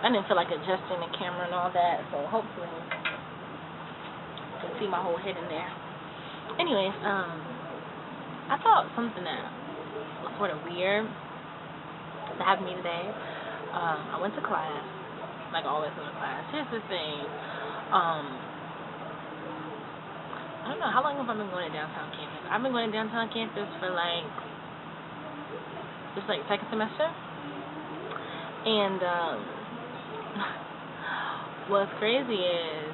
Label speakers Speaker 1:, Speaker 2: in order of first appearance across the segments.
Speaker 1: I didn't feel like adjusting the camera and all that, so hopefully you can see my whole head in there. Anyways, I thought something that was sort of weird to have me today. I went to class, like I always go to class. Here's the thing. I don't know, how long have I been going to downtown campus? I've been going to downtown campus for just second semester. And what's crazy is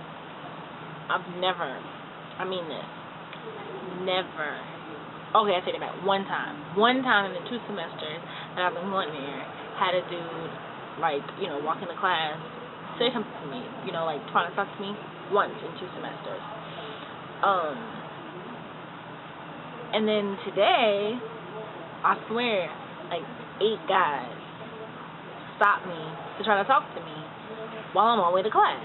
Speaker 1: I've never, I mean this, never, okay, I take it back, one time in the 2 semesters that I've been going there, had a dude, walk into class, say something to me, trying to talk to me once in 2 semesters. And then today, I swear, 8 guys stopped me to try to talk to me while I'm on my way to class.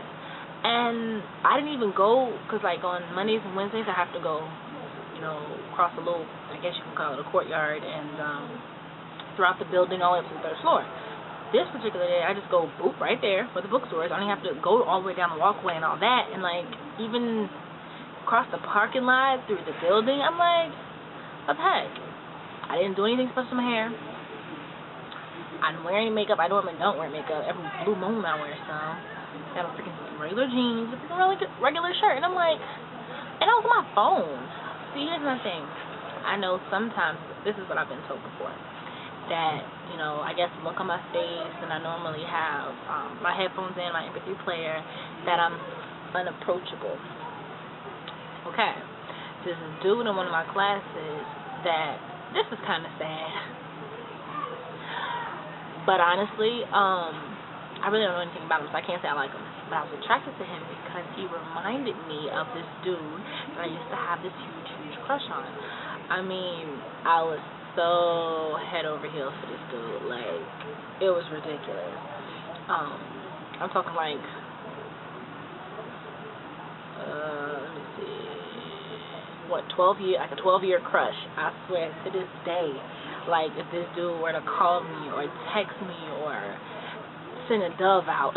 Speaker 1: And I didn't even go, because on Mondays and Wednesdays I have to go, across a little, I guess you can call it a courtyard, and throughout the building all the way up to the 3rd floor. This particular day, I just go boop right there where the bookstore is. I don't have to go all the way down the walkway and all that, and even across the parking lot through the building. I'm like, what the heck? I didn't do anything special to my hair. I didn't wear any makeup. I normally don't wear makeup. Every blue moon I wear some. Got a freaking regular jeans, a regular shirt, and I'm like, and I was on my phone. See, here's my thing. I know sometimes, this is what I've been told before, that, I guess look on my face, and I normally have my headphones in, my MP3 player, that I'm unapproachable. Okay. There's a dude in one of my classes that, this is kind of sad, but honestly, I really don't know anything about him, so I can't say I like him. But I was attracted to him because he reminded me of this dude that I used to have this huge crush on. I mean, I was so head over heels for this dude. It was ridiculous. I'm talking let me see, what, 12 years, a 12-year crush. I swear, to this day, if this dude were to call me or text me or send a dove out,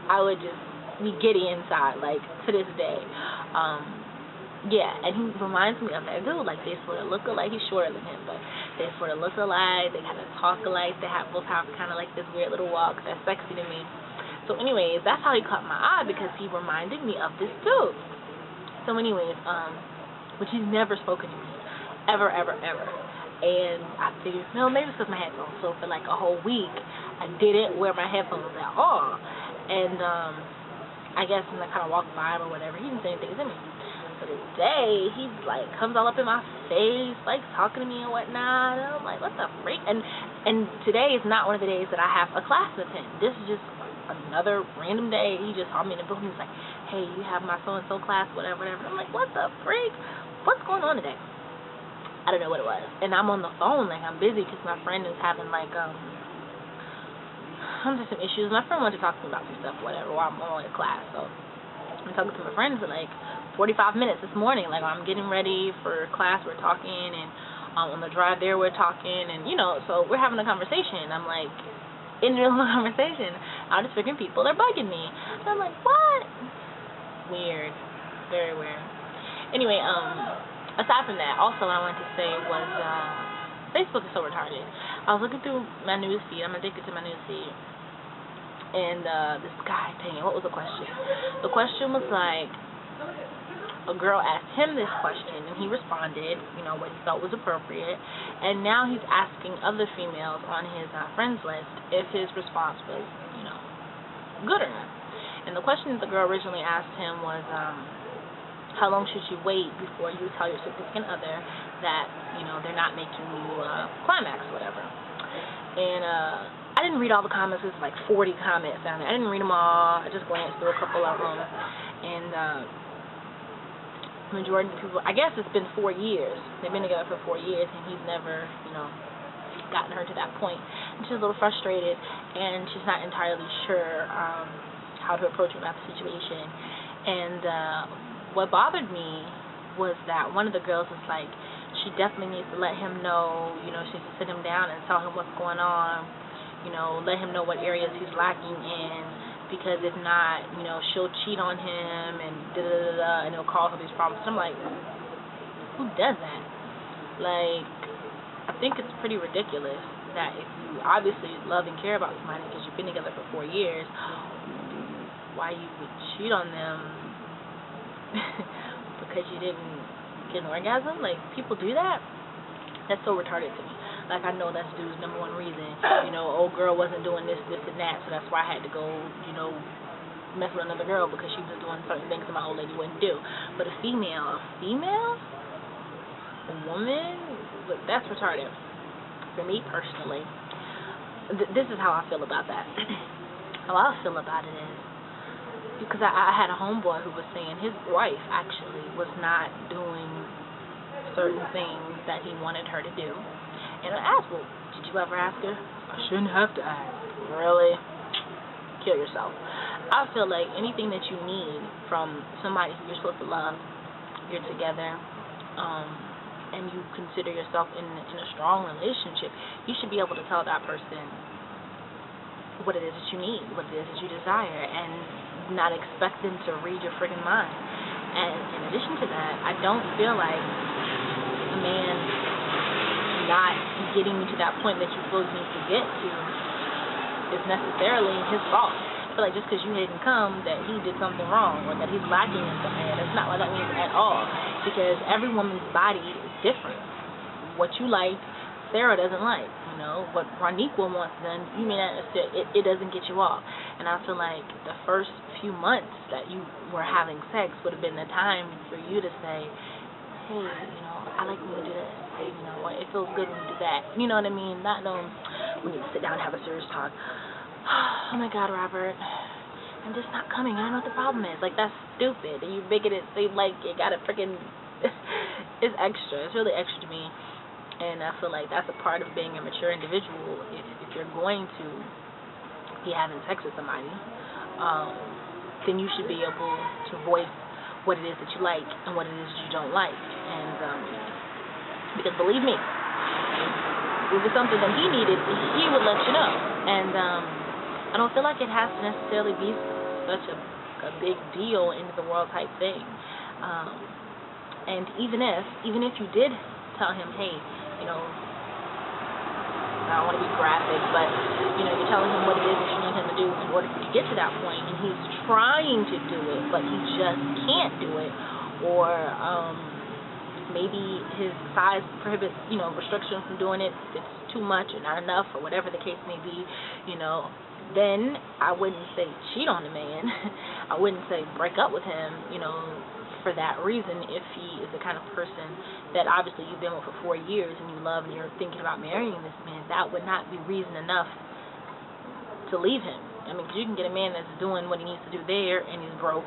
Speaker 1: I would just be giddy inside, to this day. Yeah, and he reminds me of that dude. They sort of look alike. He's shorter than him, but they sort of look alike. They kind of talk alike. They both have kind of this weird little walk that's sexy to me. So anyways, that's how he caught my eye, because he reminded me of this dude. So anyways, which he's never spoken to me, ever. And I figured, no, maybe it's because my headphones. So for a whole week, I didn't wear my headphones at all. And I guess when I kind of walked by him or whatever, he didn't say anything to me. So today, he comes all up in my face, talking to me and whatnot. And I'm like, what the freak? And today is not one of the days that I have a class with him. This is just another random day. He just saw me in the book and he was like, hey, you have my so-and-so class, whatever. I'm like, what the freak? What's going on today? I don't know what it was. And I'm on the phone, I'm busy because my friend is having, some issues. My friend wanted to talk to me about some stuff, whatever, while I'm on in class. So I'm talking to my friend for 45 minutes this morning. I'm getting ready for class, we're talking, and on the drive there we're talking, and so we're having a conversation. I'm in the middle of a conversation, I'm just figuring people are bugging me. And I'm like, what? Weird. Very weird. Anyway, aside from that, also what I wanted to say was Facebook is so retarded. I was looking through my news feed. I'm addicted to my news feed. And this guy, dang it, what was the question? The question was a girl asked him this question, and he responded, what he felt was appropriate. And now he's asking other females on his friends list if his response was, good or not. And the question that the girl originally asked him was, how long should you wait before you tell your significant other that, they're not making you climax or whatever. And I didn't read all the comments. There's 40 comments down there. I didn't read them all. I just glanced through a couple of them. And majority of people, I guess it's been 4 years. They've been together for 4 years, and he's never, gotten her to that point. And she's a little frustrated, and she's not entirely sure how to approach about the situation. And what bothered me was that one of the girls was she definitely needs to let him know, she needs to sit him down and tell him what's going on, You know, let him know what areas he's lacking in, because if not, you know, she'll cheat on him and da-da-da-da, and it'll cause all these problems. So I'm like, who does that? Like, I think it's pretty ridiculous that if you obviously love and care about somebody because you've been together for 4 years, why you would cheat on them because you didn't get an orgasm? Like, people do that? That's so retarded to me. Like, I know that's dude's number one reason. You know, old girl wasn't doing this, and that, so that's why I had to go, you know, mess with another girl because she was doing certain things that my old lady wouldn't do. But a woman, look, that's retarded. For me personally, this is how I feel about that. How I feel about it is, because I had a homeboy who was saying his wife actually was not doing certain things that he wanted her to do. And I asked, well, did you ever ask her? I shouldn't have to ask. Really? Kill yourself. I feel like anything that you need from somebody who you're supposed to love, you're together, and you consider yourself in a strong relationship, you should be able to tell that person what it is that you need, what it is that you desire, and not expect them to read your friggin' mind. And in addition to that, I don't feel like a man not getting you to that point that you feel you need to get to is necessarily his fault. I feel like just because you didn't come, that he did something wrong, or that he's lacking in something. That's not what that means at all, because every woman's body is different. What you like, Sarah doesn't like. You know, what Roniqua wants done, you may not necessarily, it doesn't get you off. And I feel like the first few months that you were having sex would have been the time for you to say, hey, you know, I like when you do this. You know, it feels good when you do that. You know what I mean? Not knowing we need to sit down and have a serious talk. Oh my God, Robert, I'm just not coming. I don't know what the problem is. Like, that's stupid. And you making it seem like you got to freaking, it's extra. It's really extra to me. And I feel like that's a part of being a mature individual. If you're going to be having sex with somebody, then you should be able to voice what it is that you like and what it is that you don't like. And because believe me, if it was something that he needed, he would let you know. And I don't feel like it has to necessarily be such a big deal, end of the world type thing. And even if you did tell him, hey, you know, I don't want to be graphic, but you know, you're telling him what it is that you need him to do in order to get to that point, and he's trying to do it, but he just can't do it, or maybe his size prohibits, you know, restriction from doing it. It's too much or not enough, or whatever the case may be, you know, then I wouldn't say cheat on the man. I wouldn't say break up with him, you know, for that reason. If he is the kind of person that obviously you've been with for 4 years and you love and you're thinking about marrying this man, that would not be reason enough to leave him. I mean, because you can get a man that's doing what he needs to do there and he's broke.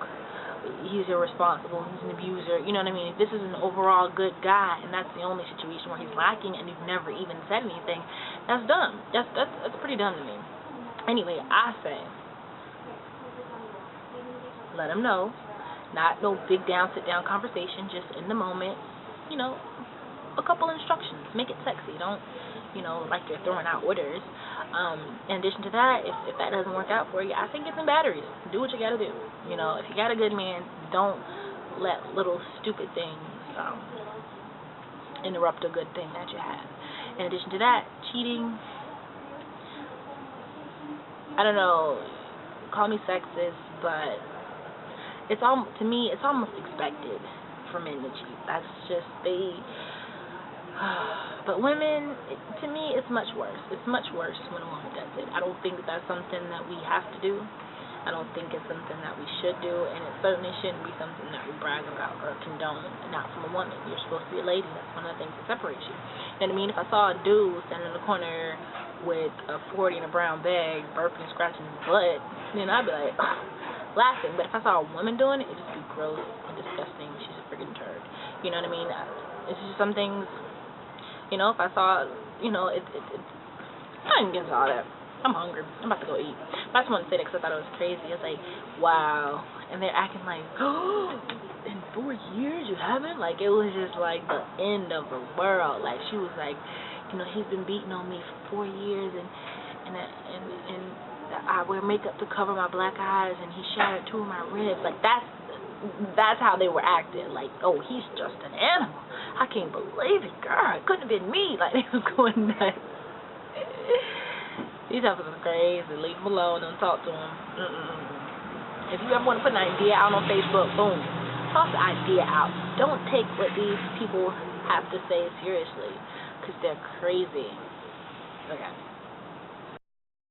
Speaker 1: He's irresponsible, he's an abuser, you know what I mean? If this is an overall good guy and that's the only situation where he's lacking and you've never even said anything, that's dumb. That's pretty dumb to me. Anyway, I say, let him know. Not no big sit-down conversation, just in the moment, you know, a couple instructions. Make it sexy. Don't, you know, like you're throwing out orders. In addition to that, if that doesn't work out for you, I think get some batteries. Do what you got to do. You know, if you got a good man, don't let little stupid things interrupt a good thing that you have. In addition to that, cheating, I don't know, call me sexist, but to me, it's almost expected for men to cheat. That's just, but women, to me, it's much worse. It's much worse when a woman does it. I don't think that's something that we have to do. I don't think it's something that we should do, and it certainly shouldn't be something that we brag about or condone, not from a woman. You're supposed to be a lady. That's one of the things that separates you. You know what I mean? If I saw a dude standing in the corner with a 40 in a brown bag, burping and scratching his butt, then I'd be like, laughing. But if I saw a woman doing it, it'd just be gross and disgusting. She's a freaking turd. You know what I mean? It's just some things, you know, if I saw, you know, I ain't against all that. I'm hungry. I'm about to go eat. But I just wanted to say that because I thought it was crazy. It's like, wow. And they're acting like, oh, in 4 years you haven't? Like, it was just like the end of the world. Like, she was like, you know, he's been beating on me for 4 years, and and I wear makeup to cover my black eyes, and he shattered 2 of my ribs. Like, that's how they were acting. Like, oh, he's just an animal. I can't believe it, girl. It couldn't have been me. Like, they was going nuts. These heifers are crazy. Leave them alone. Don't talk to them. If you ever want to put an idea out on Facebook, boom, toss the idea out. Don't take what these people have to say seriously, because they're crazy. Okay.